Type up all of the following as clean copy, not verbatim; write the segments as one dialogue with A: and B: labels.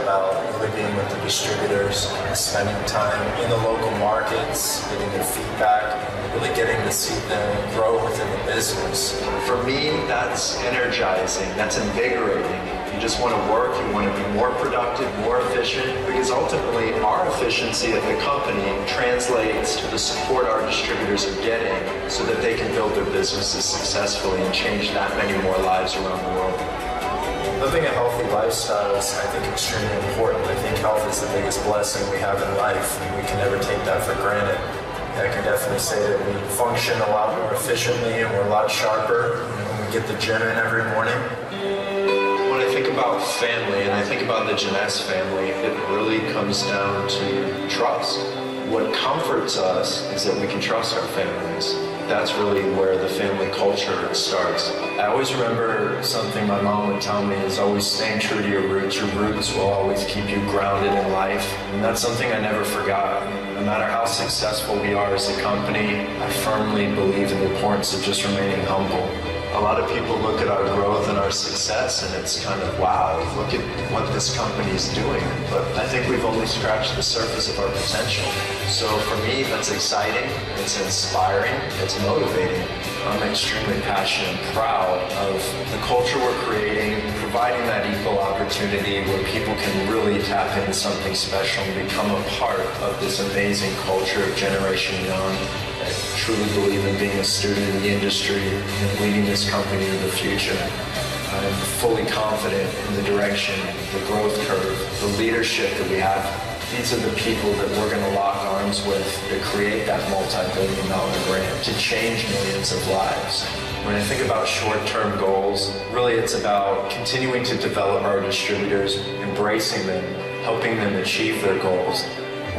A: about really being with the distributors, spending time in the local markets, getting their feedback, and really getting to see them grow within the business.
B: For me, that's energizing, that's invigorating. You just want to work, you want to be more productive, more efficient, because ultimately our efficiency at the company translates to the support our distributors are getting so that they can build their businesses successfully and change that many more lives around the world.
A: Living a healthy lifestyle is, I think, extremely important. I think health is the biggest blessing we have in life, and we can never take that for granted. I can definitely say that we function a lot more efficiently and we're a lot sharper when we get the gym in every morning.
B: When I think about family and I think about the Jeunesse family, it really comes down to trust. What comforts us is that we can trust our families. That's really where the family culture starts.
A: I always remember something my mom would tell me is always staying true to your roots. Your roots will always keep you grounded in life. And that's something I never forgot. No matter how successful we are as a company, I firmly believe in the importance of just remaining humble.
B: A lot of people look at our growth and our success and it's kind of, wow, look at what this company is doing. But I think we've only scratched the surface of our potential. So for me, that's exciting, it's inspiring, it's motivating. I'm extremely passionate and proud of the culture we're creating, providing that equal opportunity where people can really tap into something special and become a part of this amazing culture of Generation Young. I truly believe in being a student in the industry and leading this company in the future. I'm fully confident in the direction, the growth curve, the leadership that we have. These are the people that we're going to lock arms with to create that multi-billion-dollar brand, to change millions of lives. When I think about short-term goals, really it's about continuing to develop our distributors, embracing them, helping them achieve their goals.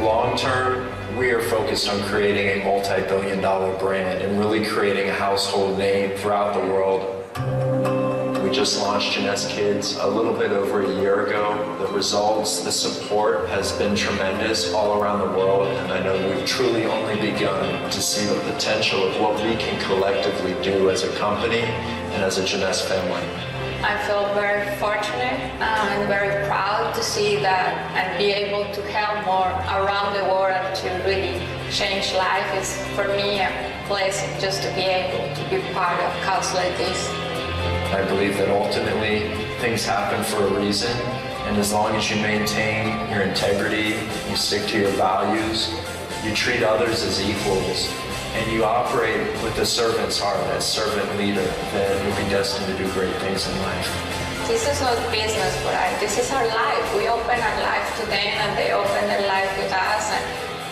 B: Long-term, we are focused on creating a multi-billion-dollar brand and really creating a household name throughout the world. We just launched Jeunesse Kids a little bit over a year ago. The results, the support has been tremendous all around the world, and I know we've truly only begun to see the potential of what we can collectively do as a company and as a Jeunesse family.
C: I feel very fortunate and very proud to see that and be able to help more around the world to really change life. Is for me a blessing just to be able to be part of a cause like this.
A: I believe that ultimately things happen for a reason, and as long as you maintain your integrity, you stick to your values, you treat others as equals, and you operate with a servant's heart, as servant leader, then you'll be destined to do great things in life.
C: This is not business for us. This is our life. We open our life to them and they open their life with us,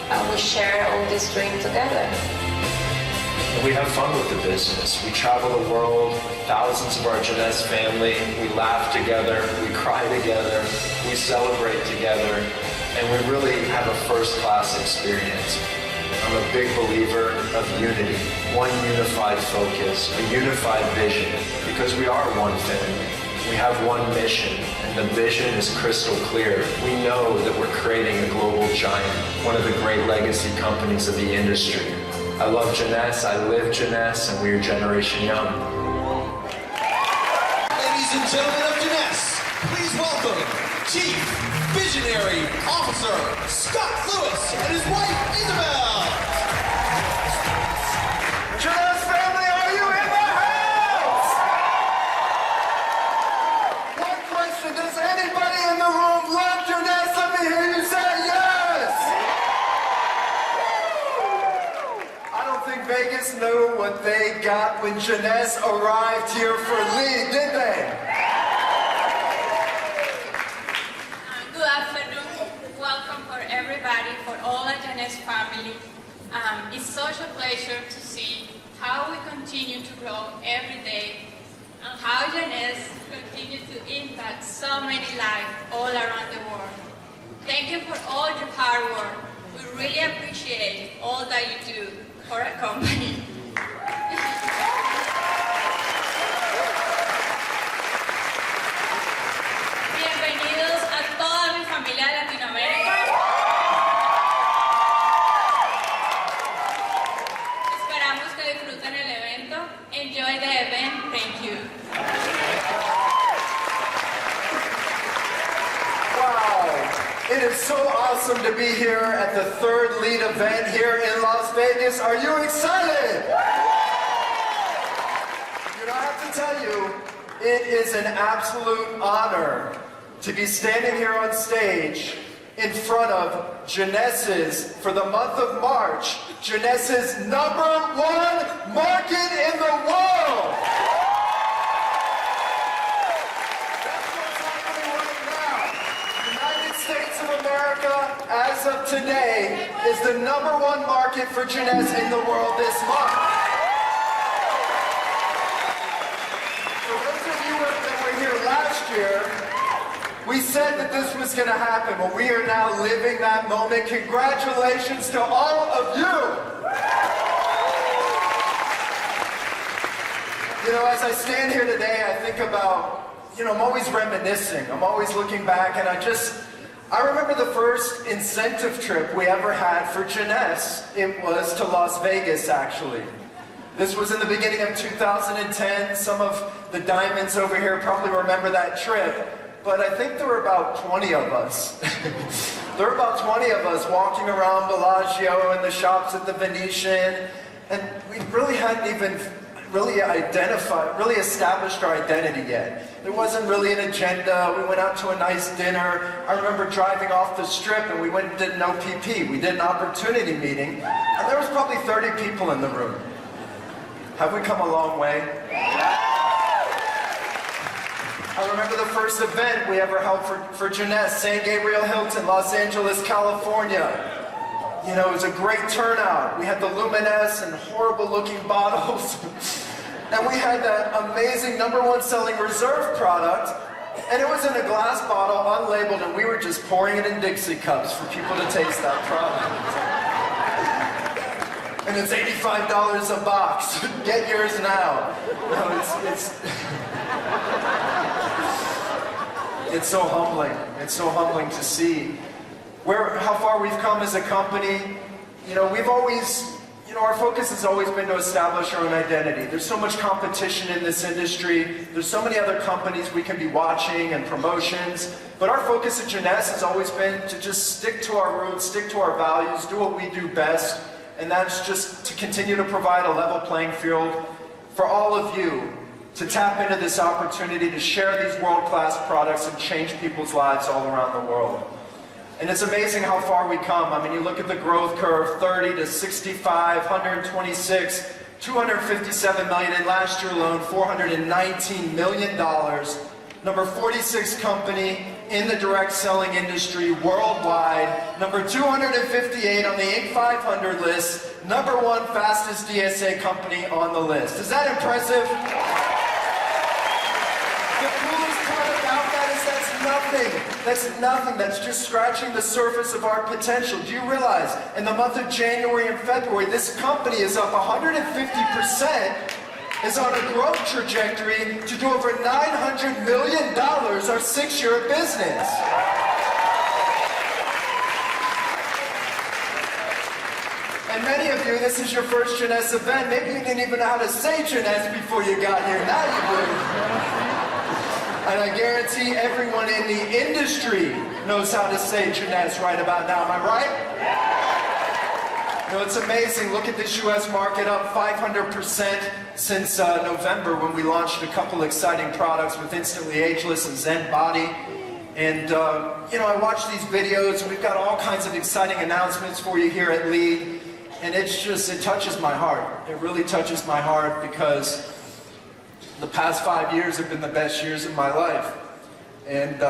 C: and we share all this dream together.
A: And we have fun with the business. We travel the world, thousands of our Jeunesse family. We laugh together, we cry together, we celebrate together, and we really have a first-class experience. I'm a big believer of unity, one unified focus, a unified vision, because we are one family. We have one mission, and the vision is crystal clear. We know that we're creating a global giant, one of the great legacy companies of the industry. I love Jeunesse, I live Jeunesse, and we are Generation Young.
D: Ladies and gentlemen of Jeunesse, please welcome Chief Visionary Officer Scott Lewis and his wife Isabel.
E: Jeunesse family, are you in the house? One question, does anybody in the room love Jeunesse? Let me hear you say yes. I don't think Vegas knew what they got when Jeunesse arrived here for lead, did they?
F: For all the Jeunesse family. It's such a pleasure to see how we continue to grow every day and how Jeunesse continue to impact so many lives all around the world. Thank you for all your hard work. We really appreciate all that you do for our company. Bienvenidos a toda mi familia de Latinoamérica. Enjoy the event. Thank you.
E: Wow. It is so awesome to be here at the third lead event here in Las Vegas. Are you excited? You know, I have to tell you, it is an absolute honor to be standing here on stage in front of Jeunesse's, for the month of March, Jeunesse's #1 market in the world. That's what's happening right now. The United States of America, as of today, is the #1 market for Jeunesse in the world this month. For those of you that were here last year, we said that this was going to happen. Well, we are now living that moment. Congratulations to all of you. You know, as I stand here today, I think about, I'm always reminiscing. I'm always looking back, and I remember the first incentive trip we ever had for Jeunesse. It was to Las Vegas, actually. This was in the beginning of 2010. Some of the diamonds over here probably remember that trip. But I think there were about 20 of us. There were about 20 of us walking around Bellagio and the shops at the Venetian, and we really hadn't even really established our identity yet. There wasn't really an agenda. We went out to a nice dinner. I remember driving off the strip, and we went and did an OPP. We did an opportunity meeting, and there was probably 30 people in the room. Have we come a long way? I remember the first event we ever held for Jeunesse, San Gabriel Hilton, Los Angeles, California. You know, it was a great turnout. We had the Luminesce and horrible looking bottles. And we had that amazing #1 selling Reserve product. And it was in a glass bottle, unlabeled, and we were just pouring it in Dixie cups for people to taste that product. And it's $85 a box. Get yours now. No, it's so humbling. It's so humbling to see how far we've come as a company. You know, our focus has always been to establish our own identity. There's so much competition in this industry. There's so many other companies we can be watching and promotions. But our focus at Jeunesse has always been to just stick to our roots, stick to our values, do what we do best. And that's just to continue to provide a level playing field for all of you to tap into this opportunity to share these world-class products and change people's lives all around the world. And it's amazing how far we come. I mean, you look at the growth curve, 30 to 65, 126, 257 million, and last year alone, $419 million. Number 46 company in the direct selling industry worldwide. Number 258 on the Inc. 500 list. #1 fastest DSA company on the list. Is that impressive? The coolest part about that is that's nothing. That's just scratching the surface of our potential. Do you realize in the month of January and February, this company is up 150%, is on a growth trajectory to do over $900 million our 6-year business. And many of you, this is your first Jeunesse event. Maybe you didn't even know how to say Jeunesse before you got here. Now you do. And I guarantee everyone in the industry knows how to say Jeunesse right about now. Am I right? You know, it's amazing. Look at this U.S. market, up 500% since November, when we launched a couple exciting products with Instantly Ageless and ZEN BODI. And, you know, I watch these videos, and we've got all kinds of exciting announcements for you here at Lead. And it touches my heart. It really touches my heart, because the past 5 years have been the best years of my life. And,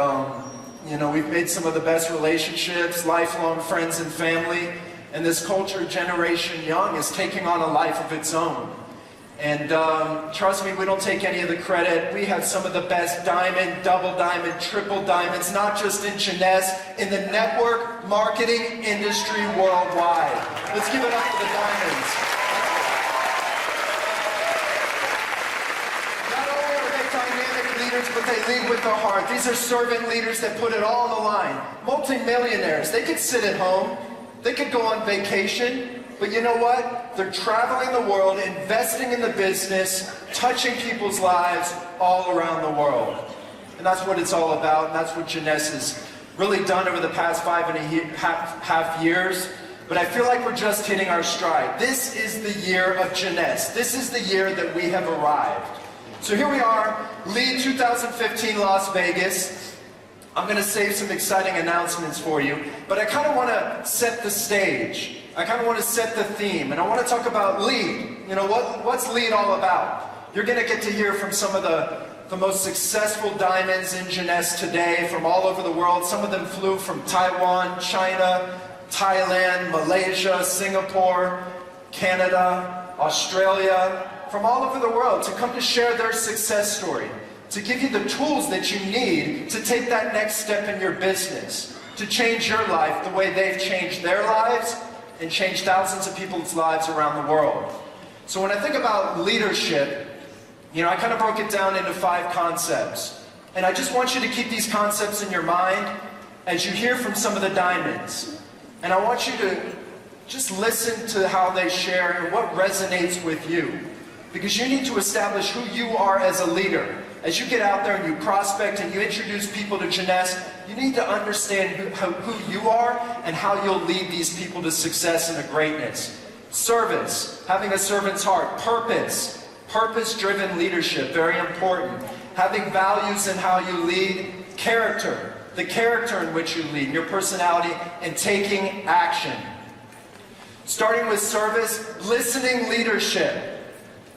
E: you know, we've made some of the best relationships, lifelong friends and family. And this culture, Generation Young, is taking on a life of its own. And trust me, we don't take any of the credit. We have some of the best diamond, double diamond, triple diamonds, not just in Jeunesse, in the network marketing industry worldwide. Let's give it up for the diamonds. Not only are they dynamic leaders, but they lead with their heart. These are servant leaders that put it all on the line. Multi-millionaires. They could sit at home. They could go on vacation, but you know what? They're traveling the world, investing in the business, touching people's lives all around the world. And that's what it's all about, and that's what Jeunesse is really done over the past 5.5 years, but I feel like we're just hitting our stride. This is the year of Jeunesse. This is the year that we have arrived. So here we are, Lead 2015 Las Vegas. I'm going to save some exciting announcements for you, but I kind of want to set the stage. I kind of want to set the theme, and I want to talk about Lead. You know, what's Lead all about? You're going to get to hear from some of the most successful diamonds in Jeunesse today from all over the world. Some of them flew from Taiwan, China, Thailand, Malaysia, Singapore, Canada, Australia, from all over the world to come to share their success story, to give you the tools that you need to take that next step in your business, to change your life the way they've changed their lives and changed thousands of people's lives around the world. So when I think about leadership, you know, I kind of broke it down into 5 concepts. And I just want you to keep these concepts in your mind as you hear from some of the diamonds. And I want you to just listen to how they share and what resonates with you. Because you need to establish who you are as a leader. As you get out there and you prospect and you introduce people to Jeunesse, you need to understand who you are and how you'll lead these people to success and to greatness. Service, having a servant's heart. Purpose, purpose-driven leadership, very important. Having values in how you lead. Character, the character in which you lead, your personality, and taking action. Starting with service, listening leadership.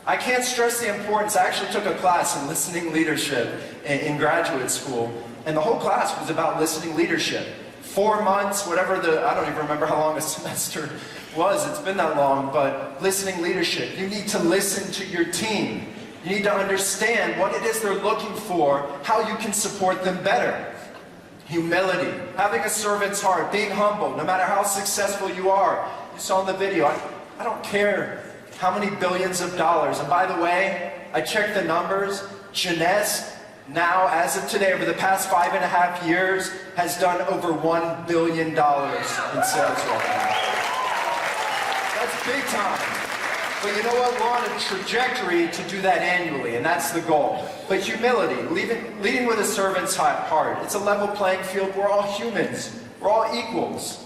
E: I can't stress the importance. I actually took a class in listening leadership in graduate school, and the whole class was about listening leadership. 4 months, whatever I don't even remember how long a semester was. It's been that long, but listening leadership. You need to listen to your team. You need to understand what it is they're looking for, how you can support them better. Humility, having a servant's heart, being humble, no matter how successful you are. You saw in the video, I don't care how many billions of dollars. And by the way, I checked the numbers. Jeunesse, now, as of today, over the past 5.5 years, has done over $1 billion in sales revenue. That's big time. But you know what? We're on a trajectory to do that annually, and that's the goal. But humility, leading with a servant's heart. It's a level playing field. We're all humans. We're all equals.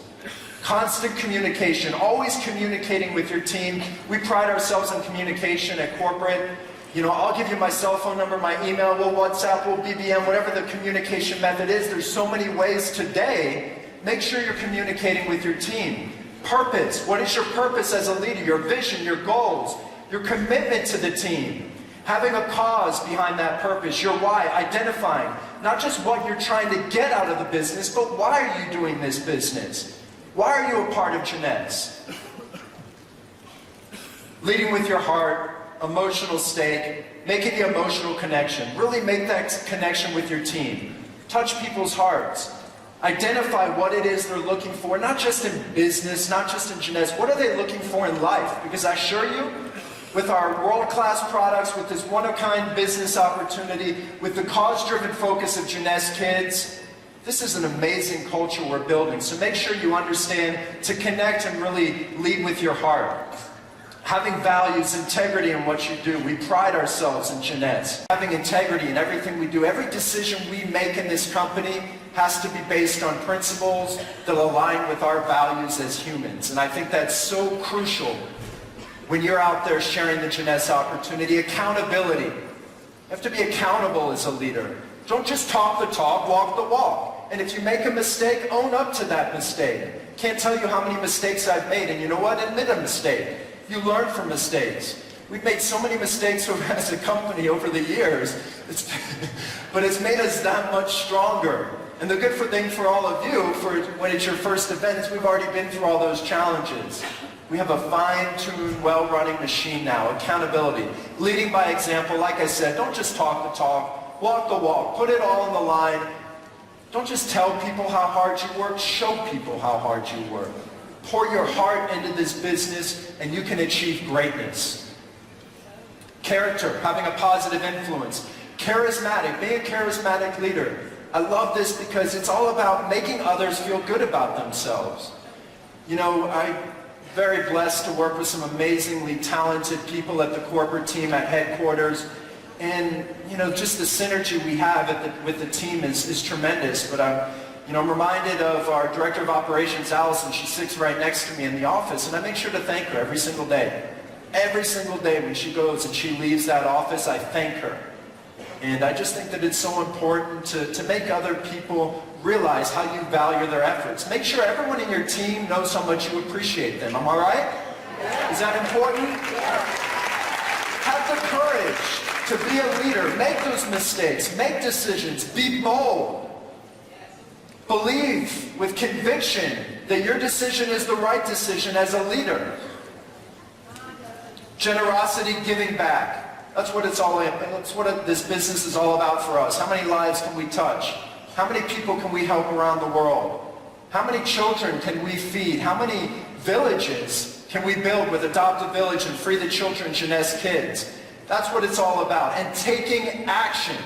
E: Constant communication, always communicating with your team. We pride ourselves on communication at corporate. You know, I'll give you my cell phone number, my email, we'll WhatsApp, we'll BBM, whatever the communication method is. There's so many ways today. Make sure you're communicating with your team. Purpose, what is your purpose as a leader? Your vision, your goals, your commitment to the team. Having a cause behind that purpose, your why, identifying not just what you're trying to get out of the business, but why are you doing this business? Why are you a part of Jeunesse? Leading with your heart, emotional stake, making the emotional connection. Really make that connection with your team. Touch people's hearts. Identify what it is they're looking for, not just in business, not just in Jeunesse. What are they looking for in life? Because I assure you, with our world-class products, with this one-of-a-kind business opportunity, with the cause-driven focus of Jeunesse Kids, this is an amazing culture we're building. So make sure you understand to connect and really lead with your heart. Having values, integrity in what you do. We pride ourselves in Jeunesse. Having integrity in everything we do. Every decision we make in this company has to be based on principles that align with our values as humans. And I think that's so crucial when you're out there sharing the Jeunesse opportunity. Accountability. You have to be accountable as a leader. Don't just talk the talk, walk the walk. And if you make a mistake, own up to that mistake. Can't tell you how many mistakes I've made, and you know what? Admit a mistake. You learn from mistakes. We've made so many mistakes as a company over the years, but it's made us that much stronger. And the good thing for all of you, when it's your first event, is we've already been through all those challenges. We have a fine-tuned, well-running machine now. Accountability. Leading by example, like I said, don't just talk the talk, walk the walk, put it all on the line. Don't just tell people how hard you work, show people how hard you work. Pour your heart into this business and you can achieve greatness. Character, having a positive influence. Charismatic, being a charismatic leader. I love this because it's all about making others feel good about themselves. You know, I'm very blessed to work with some amazingly talented people at the corporate team at headquarters. And, you know, just the synergy we have with the team is tremendous. But You know, I'm reminded of our Director of Operations, Allison. She sits right next to me in the office, and I make sure to thank her every single day. Every single day when she goes and she leaves that office, I thank her. And I just think that it's so important to make other people realize how you value their efforts. Make sure everyone in your team knows how much you appreciate them. Am I right? Is that important? Have the courage to be a leader. Make those mistakes. Make decisions. Be bold. Believe with conviction that your decision is the right decision as a leader. Generosity, giving back. That's what it's all about. That's what this business is all about for us. How many lives can we touch? How many people can we help around the world? How many children can we feed? How many villages can we build with Adopt a Village and Free the Children, Jeunesse Kids? That's what it's all about. And taking action.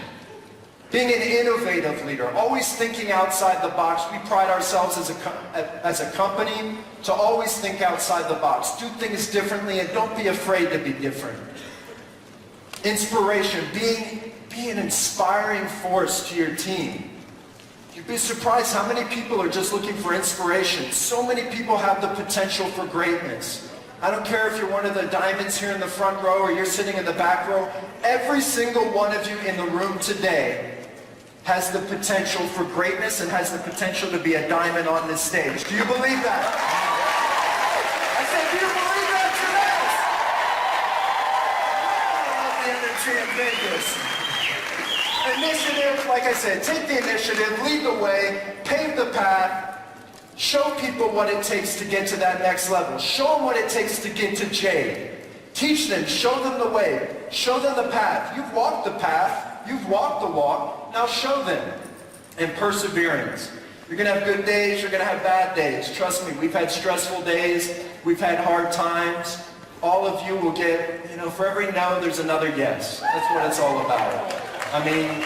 E: Being an innovative leader, always thinking outside the box. We pride ourselves as a company to always think outside the box. Do things differently and don't be afraid to be different. Inspiration, be an inspiring force to your team. You'd be surprised how many people are just looking for inspiration. So many people have the potential for greatness. I don't care if you're one of the diamonds here in the front row or you're sitting in the back row. Every single one of you in the room today has the potential for greatness and has the potential to be a diamond on this stage. Do you believe that? I said, do you believe that today? I love the energy in Vegas. Initiative, like I said, take the initiative, lead the way, pave the path, show people what it takes to get to that next level. Show them what it takes to get to Jade. Teach them, show them the way, show them the path. You've walked the path, you've walked the walk. Now show them. And perseverance. You're going to have good days, you're going to have bad days. Trust me, we've had stressful days, we've had hard times. All of you will get, for every no, there's another yes. That's what it's all about. I mean,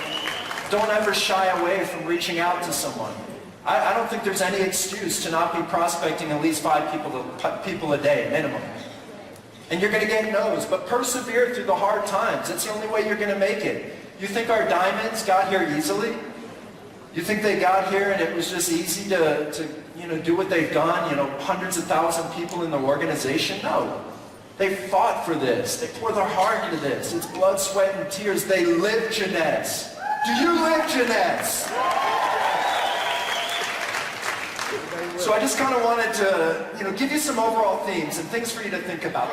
E: don't ever shy away from reaching out to someone. I don't think there's any excuse to not be prospecting at least 5 people a day, minimum. And you're going to get no's, but persevere through the hard times. That's the only way you're going to make it. You think our diamonds got here easily? You think they got here and it was just easy to do what they've done, hundreds of thousands of people in the organization? No. They fought for this. They poured their heart into this. It's blood, sweat, and tears. They live Jeunesse. Do you live Jeunesse? So I just kind of wanted to, give you some overall themes and things for you to think about.